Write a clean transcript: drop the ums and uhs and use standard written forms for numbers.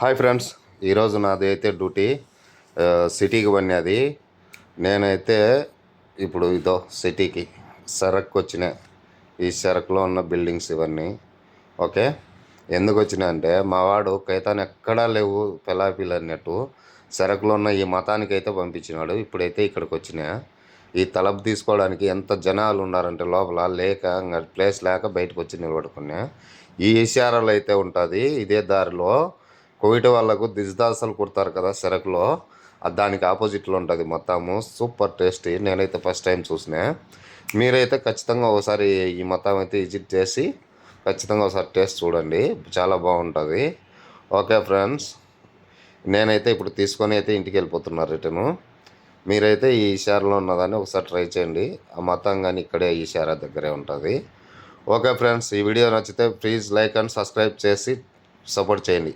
Hi friends, ఈరోజు నాది అయితే డ్యూటీ సిటీకి పడినది. నేనైతే ఇప్పుడు ఇదో సిటీకి సరక్కు వచ్చిన. ఈ సరకులో ఉన్న బిల్డింగ్స్ ఇవన్నీ ఓకే. ఎందుకు వచ్చినా అంటే మా వాడు కైతాన్ ఎక్కడా లేవు పెలాపిల్ అన్నట్టు సరకులో ఉన్న ఈ మతానికి అయితే పంపించినాడు. ఇప్పుడైతే ఇక్కడికి వచ్చిన. ఈ తలుపు తీసుకోవడానికి ఎంత జనాలు ఉన్నారంటే లోపల లేక ప్లేస్ లేక బయటకు వచ్చి నిలబడుకున్నా. ఈ ఇషారాలు అయితే ఉంటుంది ఇదే దారిలో కోవిడ్ వాళ్ళకు దిష్దాసలు కుడతారు కదా సరుకులో, దానికి ఆపోజిట్లో ఉంటుంది మొత్తము. Super tasty. నేనైతే ఫస్ట్ టైం చూసిన. మీరైతే ఖచ్చితంగా ఒకసారి ఈ మొత్తం అయితే విజిట్ చేసి ఖచ్చితంగా ఒకసారి టేస్ట్ చూడండి, చాలా బాగుంటుంది. ఓకే ఫ్రెండ్స్, నేనైతే ఇప్పుడు తీసుకొని అయితే ఇంటికి వెళ్ళిపోతున్నా రిటర్ను. మీరైతే ఈ షేర్లో ఉన్నదాన్ని ఒకసారి ట్రై చేయండి. ఆ మొత్తం కానీ ఇక్కడే ఈ షేర్ దగ్గరే ఉంటుంది. ఓకే ఫ్రెండ్స్, ఈ వీడియో నచ్చితే ప్లీజ్ లైక్ అండ్ సబ్స్క్రైబ్ చేసి సపోర్ట్ చేయండి.